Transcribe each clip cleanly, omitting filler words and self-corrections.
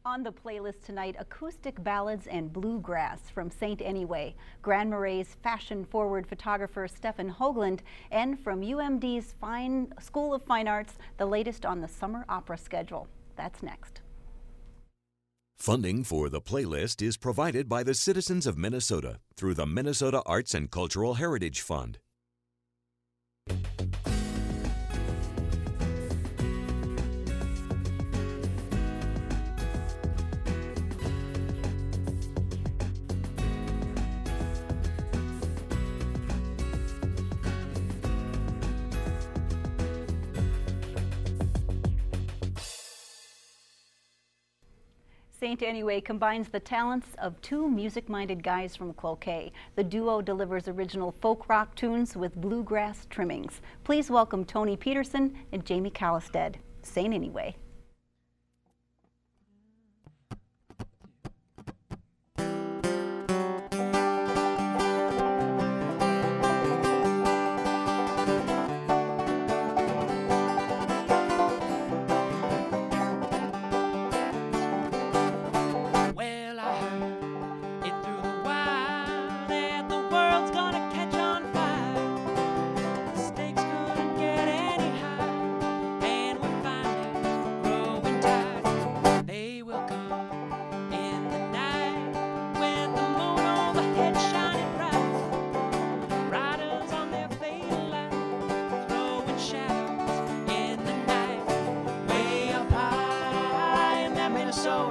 On the playlist tonight, acoustic ballads and bluegrass from St. Anyway, Grand Marais fashion-forward photographer Stephan Hoglund, and from UMD's School of Fine Arts, the latest on the summer opera schedule. That's next. Funding for the playlist is provided by the citizens of Minnesota through the Minnesota Arts and Cultural Heritage Fund. St. Anyway combines the talents of two music-minded guys from Cloquet. The duo delivers original folk rock tunes with bluegrass trimmings. Please welcome Tony Peterson and Jamie Callistad. St. Anyway.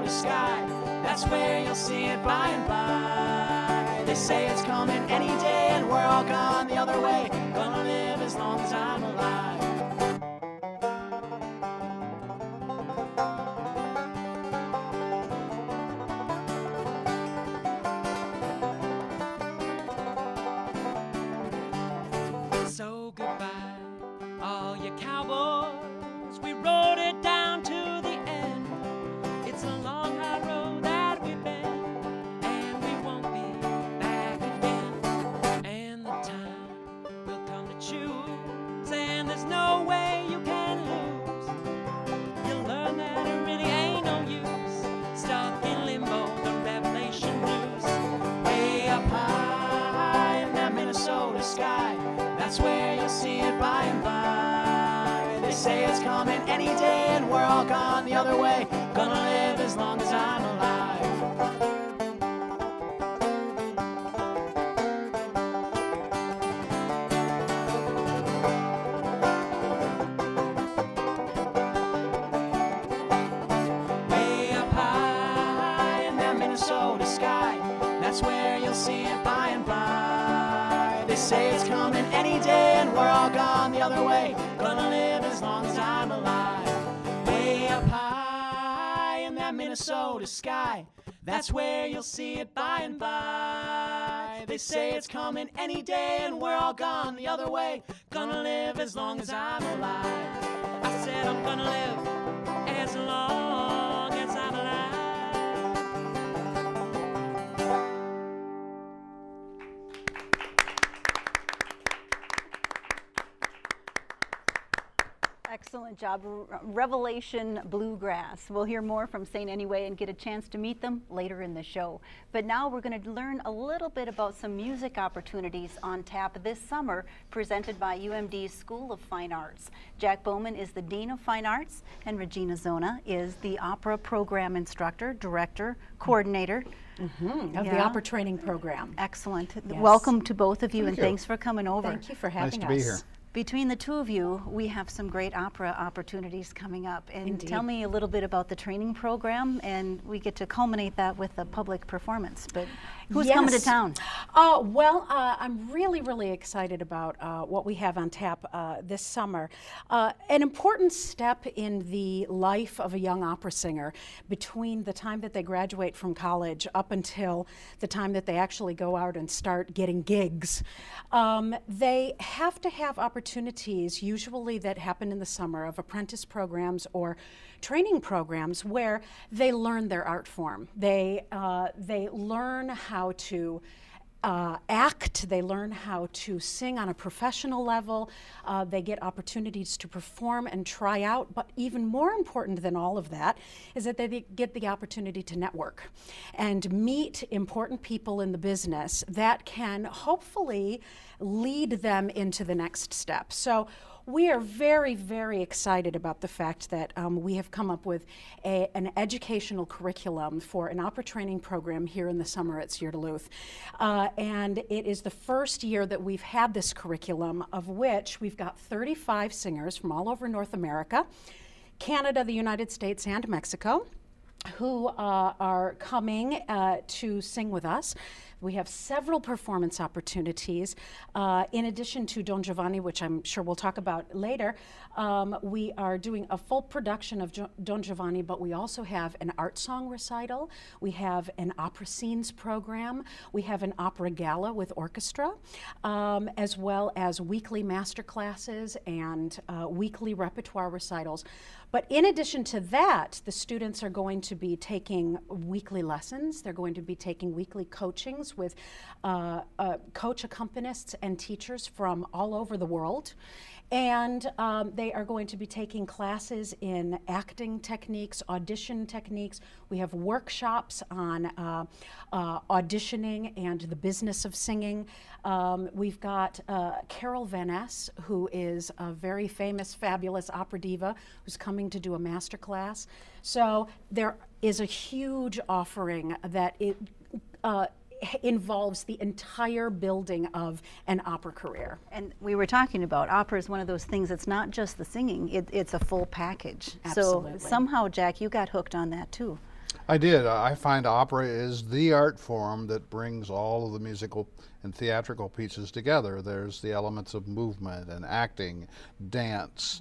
Sky, that's where you'll see it by and by. They say it's coming any day and we're all gone the other way. Gonna live as long as I'm alive. So goodbye, all you cowboys, we rode it down to the end. It's a long high road that we've been, and we won't be back again. And the time will come to choose, and there's no way you can lose. You'll learn that it really ain't no use, stuck in limbo, the revelation blues. Way up high in that Minnesota sky, that's where you'll see it by and by. They say it's coming any day and we're all gone the other way. Gonna live as long as I'm alive. Way up high in that Minnesota sky, that's where you'll see it by and by. They say it's coming any day and we're all gone the other way. Gonna live as long as I'm alive. Way up high in that Minnesota sky, that's where you'll see it by and by. They say it's coming any day and we're all gone the other way. Gonna live as long as I'm alive. I said I'm gonna live as long as I'm alive. Excellent job. Revelation Bluegrass. We'll hear more from St. Anyway and get a chance to meet them later in the show. But now we're going to learn a little bit about some music opportunities on tap this summer presented by UMD's School of Fine Arts. Jack Bowman is the Dean of Fine Arts and Regina Zona is the Opera Program Instructor, Director, Coordinator. Of the opera training program. Excellent. Yes. Welcome to both of you. Thank and you. Thanks for coming over. Thank you for having Nice to be us. here. Between the two of you, we have some great opera opportunities coming up. And Indeed. tell me a little bit about the training program, and we get to culminate that with a public performance. But who's coming to Yes. town? I'm really excited about what we have on tap this summer. An important step in the life of a young opera singer between the time that they graduate from college up until the time that they actually go out and start getting gigs. They have to have opportunities, usually that happen in the summer, of apprentice programs or training programs where they learn their art form. They learn how to act, they learn how to sing on a professional level, they get opportunities to perform and try out, but even more important than all of that is that they get the opportunity to network and meet important people in the business that can hopefully lead them into the next step. So we are very, very excited about the fact that we have come up with an educational curriculum for an opera training program here in the summer at SEER Duluth. And it is the first year that we've had this curriculum, of which we've got 35 singers from all over North America, Canada, the United States, and Mexico, who are coming to sing with us. We have several performance opportunities. In addition to Don Giovanni, which I'm sure we'll talk about later, we are doing a full production of Don Giovanni, but we also have an art song recital. We have an opera scenes program. We have an opera gala with orchestra, as well as weekly master classes and weekly repertoire recitals. But in addition to that, the students are going to be taking weekly lessons. They're going to be taking weekly coachings with coach accompanists and teachers from all over the world. And they are going to be taking classes in acting techniques, audition techniques. We have workshops on auditioning and the business of singing. We've got Carol Van Ness, who is a very famous, fabulous opera diva, who's coming to do a master class. So there is a huge offering that involves the entire building of an opera career. And we were talking about opera is one of those things, it's not just the singing, it's a full package. Absolutely. So somehow, Jack, you got hooked on that too. I did. I find opera is the art form that brings all of the musical and theatrical pieces together. There's the elements of movement and acting, dance,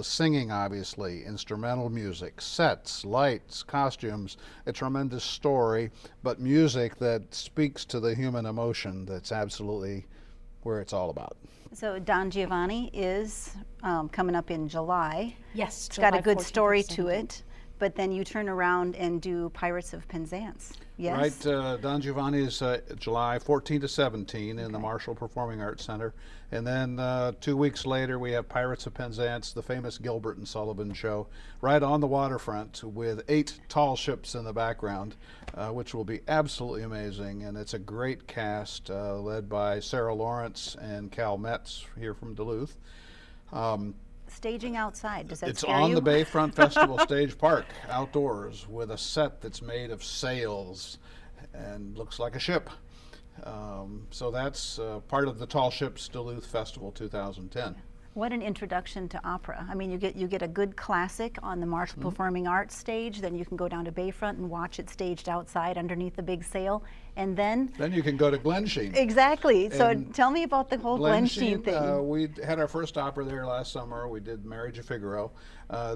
singing, obviously, instrumental music, sets, lights, costumes, a tremendous story, but music that speaks to the human emotion. That's absolutely where it's all about. So Don Giovanni is coming up in July. Yes, It's got a July good 14th story and to 17th. it. But then you turn around and do Pirates of Penzance. Yes? Right. Don Giovanni is July 14 to 17 in the Marshall Performing Arts Center. And then 2 weeks later, we have Pirates of Penzance, the famous Gilbert and Sullivan show, right on the waterfront with 8 tall ships in the background, which will be absolutely amazing. And it's a great cast led by Sarah Lawrence and Cal Metz here from Duluth. Staging outside, does that It's scare on you? the Bayfront Festival Stage Park, outdoors, with a set that's made of sails and looks like a ship. So that's part of the Tall Ships Duluth Festival 2010. What an introduction to opera. I mean, you get a good classic on the Marshall Performing Arts stage, then you can go down to Bayfront and watch it staged outside underneath the big sail, and then... Then you can go to Glensheen. Exactly. So And tell me about the whole Glensheen thing. We had our first opera there last summer. We did Marriage of Figaro.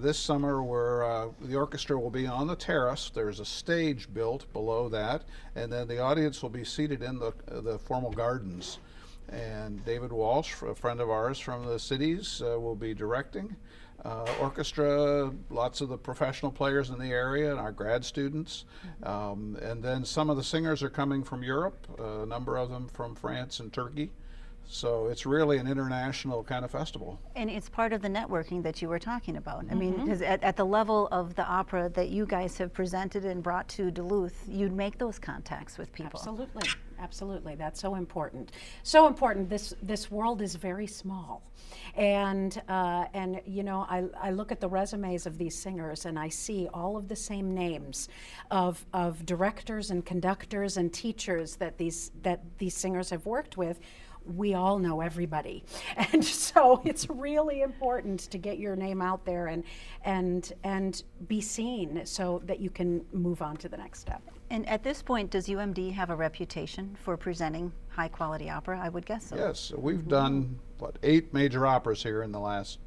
This summer, the orchestra will be on the terrace. There's a stage built below that, and then the audience will be seated in the formal gardens. And David Walsh, a friend of ours from the cities, will be directing. Orchestra, lots of the professional players in the area and our grad students. And then some of the singers are coming from Europe, a number of them from France and Turkey. So it's really an international kind of festival. And it's part of the networking that you were talking about. I mean, because at the level of the opera that you guys have presented and brought to Duluth, you'd make those contacts with people. Absolutely, absolutely. That's so important. So important. This world is very small, and you know, I look at the resumes of these singers and I see all of the same names of directors and conductors and teachers that these singers have worked with. We all know everybody, and so it's really important to get your name out there and be seen so that you can move on to the next step. And at this point, does UMD have a reputation for presenting high quality opera? I would guess so. Yes, we've done, 8 major operas here in the last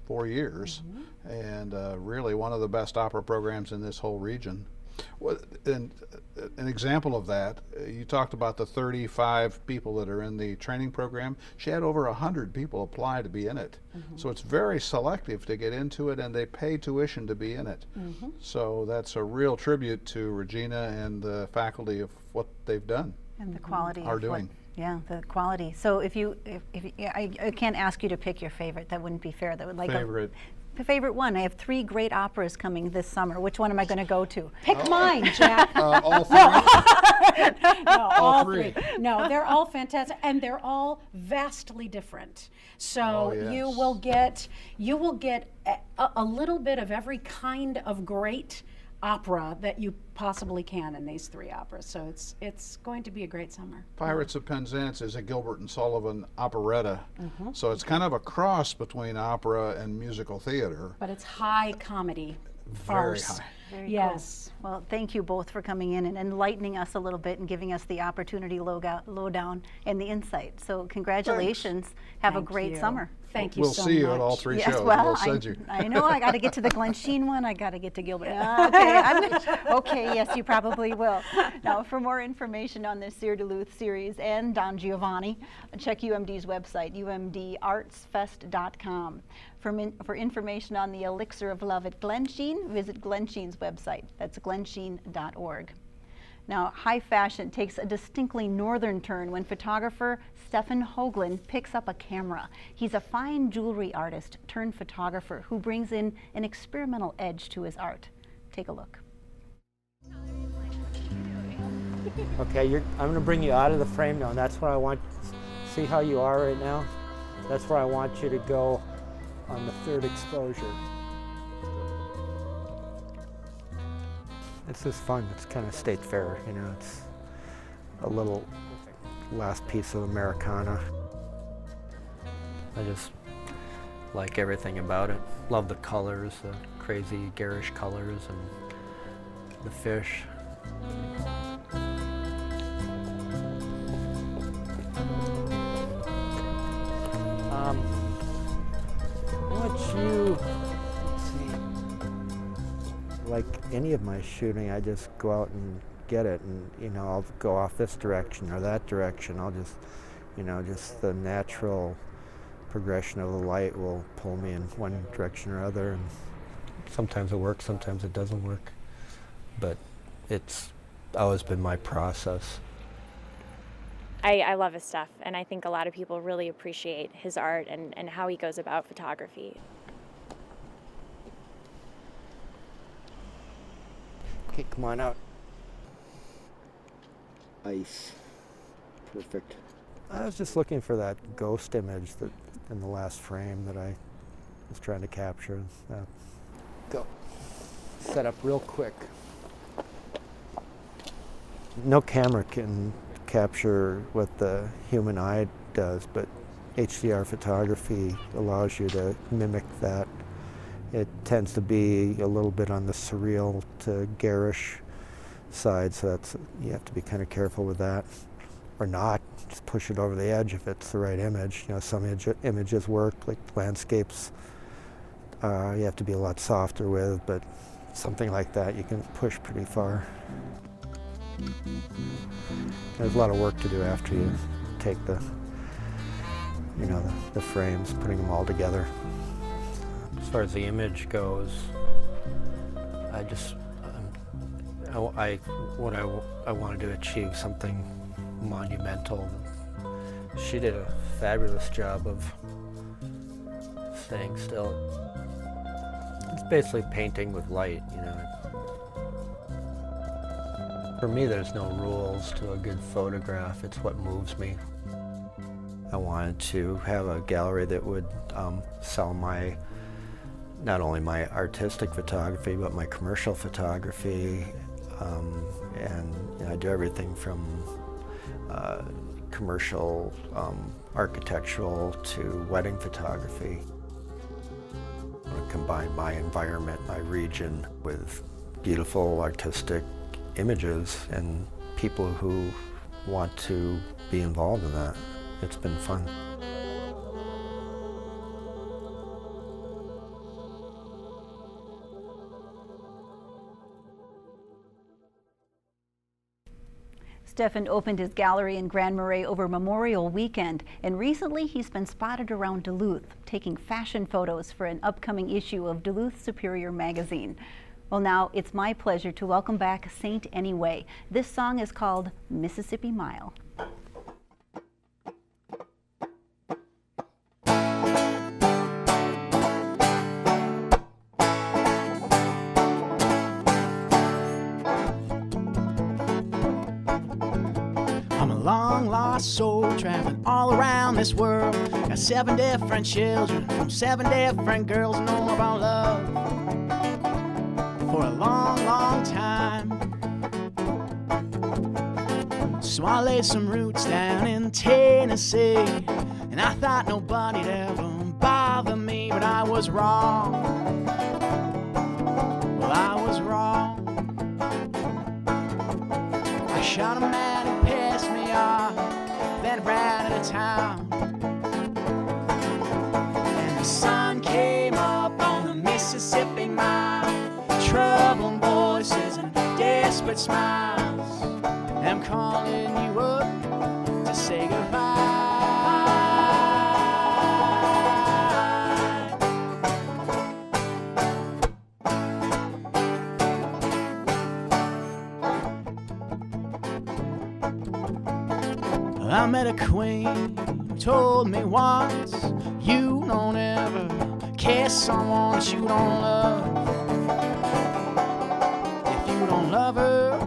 4 years, and really one of the best opera programs in this whole region. And an example of that, you talked about the 35 people that are in the training program. She had over 100 people apply to be in it. So it's very selective to get into it, and they pay tuition to be in it. So that's a real tribute to Regina and the faculty of what they've done. And the quality are of what, doing. yeah, the quality. So if I can't ask you to pick your favorite. That wouldn't be fair. That would like Favorite. favorite one. I have 3 great operas coming this summer. Which one am I going to go to? Pick mine, Jack. All three? No, all three. three. No, they're all fantastic, and they're all vastly different. So Oh, yes. you will get a little bit of every kind of great opera that you possibly can in these 3 operas. So it's going to be a great summer. Pirates of Penzance is a Gilbert and Sullivan operetta. So it's kind of a cross between opera and musical theater. But it's high comedy, Very farce. high. Very Yes. cool. Well, thank you both for coming in and enlightening us a little bit and giving us the opportunity lowdown and the insight. So congratulations. Have a Thank great you. summer. Thank you We'll so see you at much. all 3 Yes, shows. well, We'll send you. I know I got to get to the Glen Sheen one. I got to get to Gilbert. Okay, yes, you probably will. Now, for more information on this Sear Duluth series and Don Giovanni, check UMD's website, umdartsfest.com. For information on the Elixir of Love at Glen Sheen, visit Glen Sheen's website. That's glensheen.org. Now, high fashion takes a distinctly northern turn when photographer Stephan Hoglund picks up a camera. He's a fine jewelry artist turned photographer who brings in an experimental edge to his art. Take a look. Okay, I'm going to bring you out of the frame now, and that's where I want, see how you are right now? That's where I want you to go on the 3rd exposure. It's just fun. It's kind of state fair, you know. It's a little last piece of Americana. I just like everything about it. Love the colors, the crazy garish colors, and the fish. Like any of my shooting, I just go out and get it, and you know, I'll go off this direction or that direction. I'll just, you know, just the natural progression of the light will pull me in one direction or other. And sometimes it works, sometimes it doesn't work, but it's always been my process. I love his stuff, and I think a lot of people really appreciate his art and how he goes about photography. Okay, come on out. Ice. Perfect. I was just looking for that ghost image that in the last frame that I was trying to capture. Go. Set up real quick. No camera can capture what the human eye does, but HDR photography allows you to mimic that. It tends to be a little bit on the surreal to garish side, so you have to be kind of careful with that, or not. Just push it over the edge if it's the right image. You know, some images work, like landscapes. You have to be a lot softer with, but something like that you can push pretty far. There's a lot of work to do after you take the, you know, the frames, putting them all together. As far as the image goes, I just, I wanted to achieve something monumental. She did a fabulous job of staying still. It's basically painting with light, you know. For me, there's no rules to a good photograph. It's what moves me. I wanted to have a gallery that would sell not only my artistic photography, but my commercial photography. And you know, I do everything from commercial, architectural to wedding photography. I want to combine my environment, my region, with beautiful artistic images and people who want to be involved in that. It's been fun. Stephan opened his gallery in Grand Marais over Memorial Weekend, and recently he's been spotted around Duluth, taking fashion photos for an upcoming issue of Duluth Superior magazine. Well, now it's my pleasure to welcome back Saint Anyway. This song is called Mississippi Mile. I'm a long lost soul traveling all around this world. Got 7 different children from 7 different girls. Know about love for a long, long time. So I laid some roots down in Tennessee, and I thought nobody'd ever bother me, but I was wrong. Well, I was wrong. I shot a man who pissed me off, then ran out of town. And the sun came up on the Mississippi Mile, troubling voices and desperate smiles. And I'm calling you up to say goodbye. I met a queen who told me once, you don't ever kiss someone that you don't love. If you don't love her,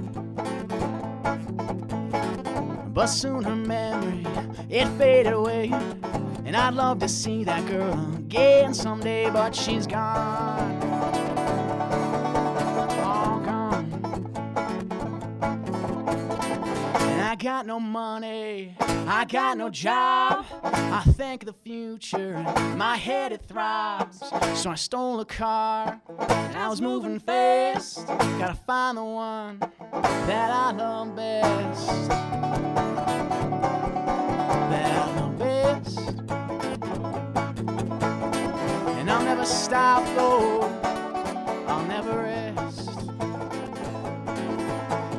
but soon her memory, it faded away. And I'd love to see that girl again someday, but she's gone. All gone. And I got no money, I got no job. I think of the future, my head it throbs. So I stole a car, and I was moving fast. Gotta find the one that I love best. That I love best. And I'll never stop, though, I'll never rest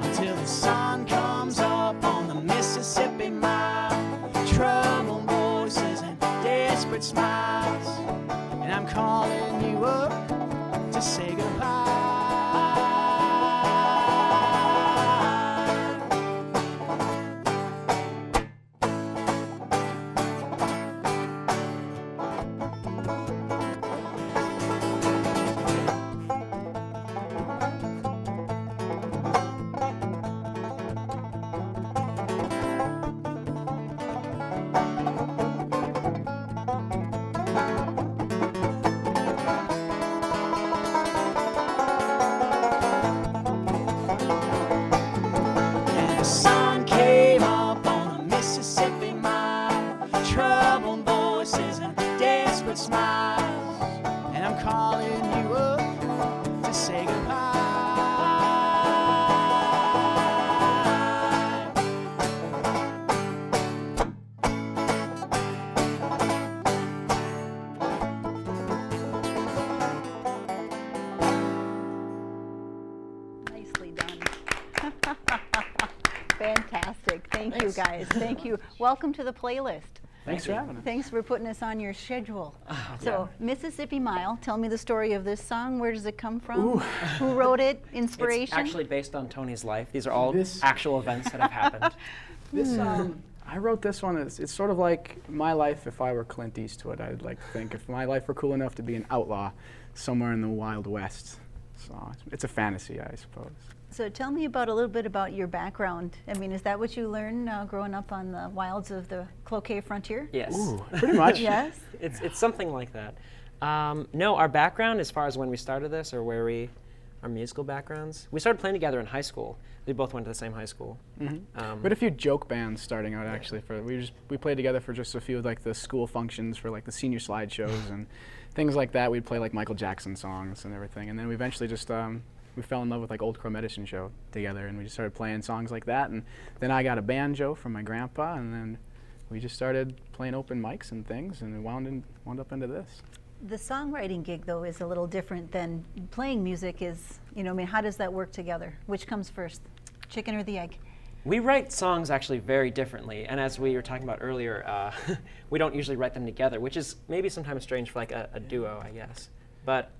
until the sun comes up on the Mississippi Mile. Troubled voices and desperate smiles, and I'm calling you up to say goodbye. And the sun came up on the Mississippi Mile, troubled voices and desperate smiles, and I'm calling you up to say goodbye. Nicely done. Fantastic. Thank you, guys. Thank you. Welcome to the playlist. Thanks for having us. Thanks for putting us on your schedule. So, Mississippi Mile, tell me the story of this song. Where does it come from? Who wrote it? Inspiration? It's actually based on Tony's life. These are all This- actual events that have happened. This I wrote this one. It's sort of like my life if I were Clint Eastwood. I'd like to think if my life were cool enough to be an outlaw somewhere in the Wild West. So it's a fantasy, I suppose. So tell me about a little bit about your background. I mean, is that what you learned growing up on the wilds of the Cloquet frontier? Yes. Pretty much. Yes. It's something like that. No, our background as far as when we started this or our musical backgrounds, we started playing together in high school. We both went to the same high school. We had a few joke bands starting out actually. We played together for just a few of like the school functions for like the senior slideshows and things like that. We'd play like Michael Jackson songs and everything, and then we eventually just we fell in love with like Old Crow Medicine Show together, and we just started playing songs like that. And then I got a banjo from my grandpa, and then we just started playing open mics and things, and it wound up into this. The songwriting gig, though, is a little different than playing music is, I mean, how does that work together? Which comes first, chicken or the egg? We write songs actually very differently, and as we were talking about earlier, we don't usually write them together, which is maybe sometimes strange for like a duo, I guess. But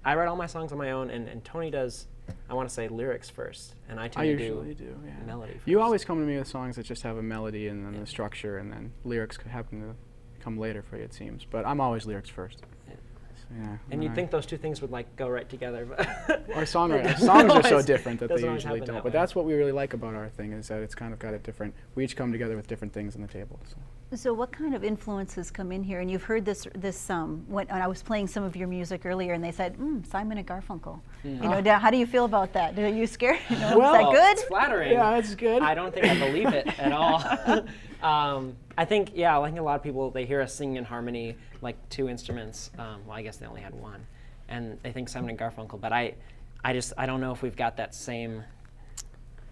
I write all my songs on my own, and Tony does, I want to say, lyrics first, and I I tend to usually do, yeah. melody first. You always come to me with songs that just have a melody and then the structure, and then lyrics happen to come later for you, it seems. But I'm always lyrics first. Yeah. So, yeah. And you'd think those two things would like go right together, but Our songs are so different that they doesn't always usually happen don't. that But way. that's what we really like about our thing, is that it's kind of got a different. We each come together with different things on the table. So. So what kind of influences come in here? And you've heard this when I was playing some of your music earlier, and they said, Simon and Garfunkel. You know, how do you feel about that? Are you scared? You know, Well, is that good? It's flattering. Yeah, it's good. I don't think I believe it at all. I think, yeah, I think a lot of people, they hear us singing in harmony, like two instruments. Well, I guess they only had one. And they think Simon and Garfunkel, but I don't know if we've got that same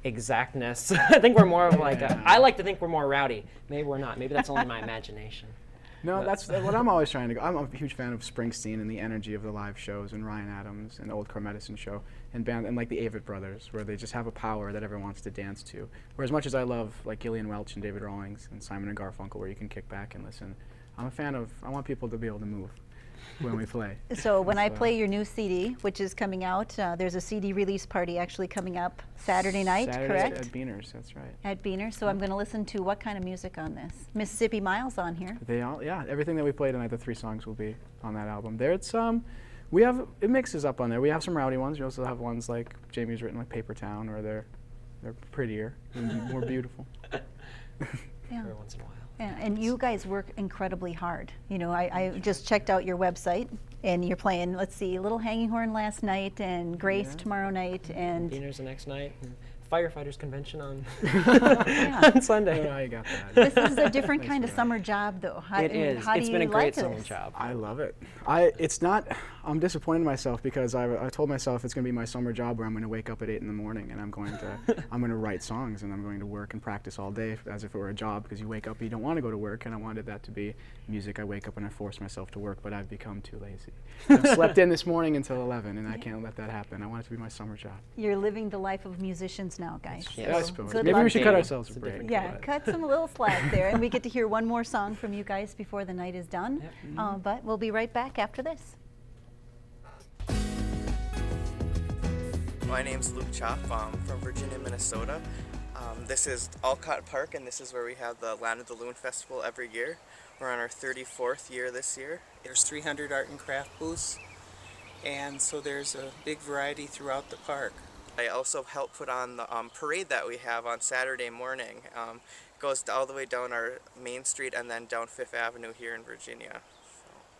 exactness. I think we're more of like, I like to think we're more rowdy. Maybe we're not. Maybe that's only my imagination. No, that's what I'm always trying to go. I'm a huge fan of Springsteen and the energy of the live shows, and Ryan Adams and the Old Car Medicine Show, and like the Avett Brothers, where they just have a power that everyone wants to dance to. Where as much as I love like Gillian Welch and David Rawlings and Simon and Garfunkel, where you can kick back and listen, I'm a fan of. I want people to be able to move when we play. So when I play your new CD, which is coming out, there's a CD release party actually coming up Saturday night, correct? At Beaner's, that's right. At Beaner. So I'm going to listen to what kind of music on this? Mississippi Miles on here. They all, yeah, everything that we play tonight, the 3 songs will be on that album. There, it's it mixes up on there. We have some rowdy ones. We also have ones like Jamie's written, like Paper Town, or they're prettier and more beautiful. Yeah. Every once in a while. Yeah, and you guys work incredibly hard. You know, I just checked out your website, and you're playing, let's see, Little Hanging Horn last night, and Grace tomorrow night, and Beaner's the next night. And Firefighters Convention on, Yeah. on Sunday. Oh, you got that. this is a different kind of summer job, though. How, It is. How do It's you been a like great this? summer job. I love it. It's not. I'm disappointed in myself because I told myself it's going to be my summer job where I'm going to wake up at 8 in the morning and I'm going to write songs and I'm going to work and practice all day as if it were a job, because you wake up, you don't want to go to work, and I wanted that to be music. I wake up and I force myself to work, but I've become too lazy. I've slept in this morning until 11, and I can't let that happen. I want it to be my summer job. You're living the life of musicians now, guys. Yeah, I So suppose. good Maybe luck. we should cut Game. ourselves It's a a break. different Yeah, But- cut some little slack there, and we get to hear one more song from you guys before the night is done. Yep. But we'll be right back after this. My name's Luke Chop. I'm from Virginia, Minnesota. This is Alcott Park, and this is where we have the Land of the Loon Festival every year. We're on our 34th year this year. There's 300 art and craft booths, and so there's a big variety throughout the park. I also help put on the parade that we have on Saturday morning. It goes all the way down our main street and then down Fifth Avenue here in Virginia.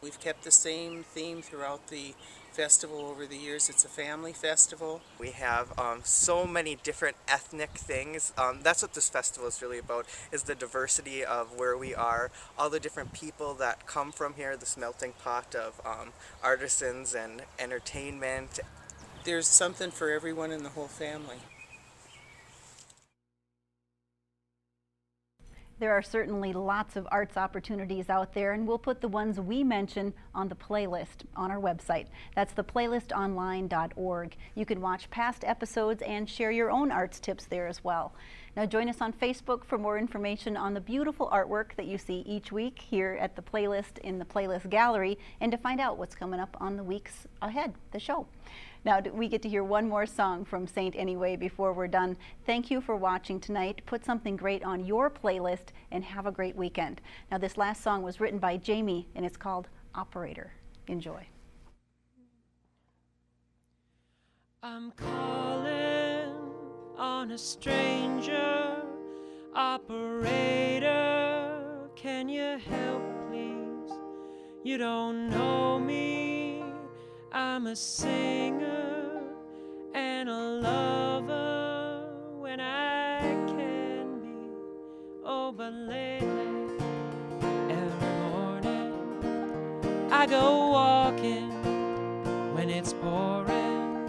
We've kept the same theme throughout the festival over the years. It's a family festival. We have so many different ethnic things. That's what this festival is really about, is the diversity of where we are, all the different people that come from here, this melting pot of artisans and entertainment. There's something for everyone in the whole family. There are certainly lots of arts opportunities out there, and we'll put the ones we mention on the playlist on our website. That's theplaylistonline.org. You can watch past episodes and share your own arts tips there as well. Now join us on Facebook for more information on the beautiful artwork that you see each week here at the playlist in the playlist gallery, and to find out what's coming up on the weeks ahead, the show. Now we get to hear one more song from Saint Anyway before we're done. Thank you for watching tonight. Put something great on your playlist and have a great weekend. Now this last song was written by Jamie, and it's called Operator. Enjoy. I'm calling on a stranger. Operator, can you help, please? You don't know me. I'm a singer and a lover when I can be. Oh, but lately, every morning I go walking when it's pouring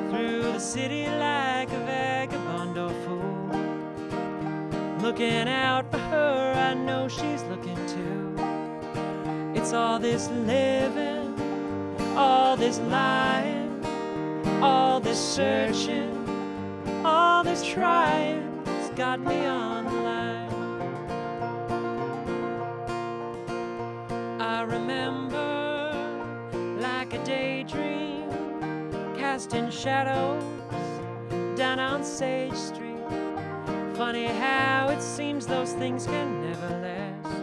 through the city like a vagabundo fool, looking out for her. I know she's looking too. It's all this living, all this lying, all this searching, all this trying, it's got me on the line. I remember like a daydream casting shadows down on Sage Street. Funny how it seems those things can never last.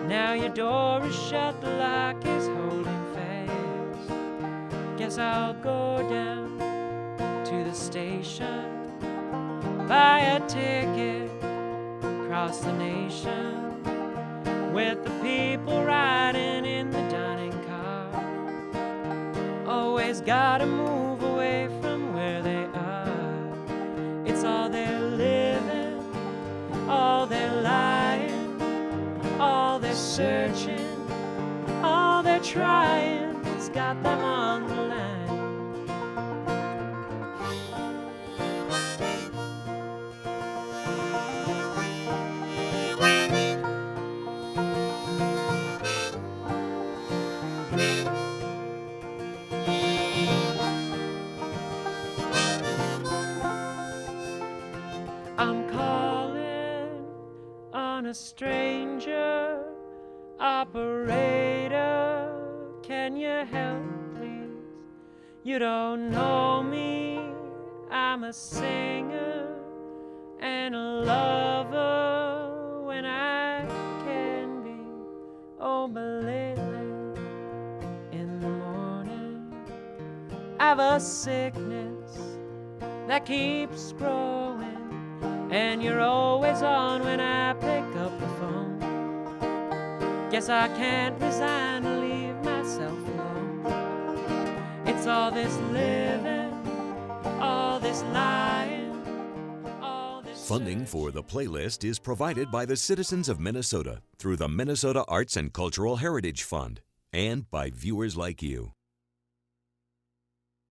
Now your door is shut, the lock is holding fast. Guess I'll go down to the station, buy a ticket, cross the nation, with the people riding in the dining car. Always gotta move away from where they are. It's all they're living, all they're lying, all they're searching, all they're trying. It's got them on the line. I'm calling on a stranger. Operator, can you help, please? You don't know me, I'm a singer and a lover when I can be. Oh, but lately in the morning I've a sickness that keeps growing, and you're always on when I pick up the phone. Guess I can't resign to leave myself alone. It's all this living, all this lying, all this... Funding for the playlist is provided by the citizens of Minnesota through the Minnesota Arts and Cultural Heritage Fund and by viewers like you.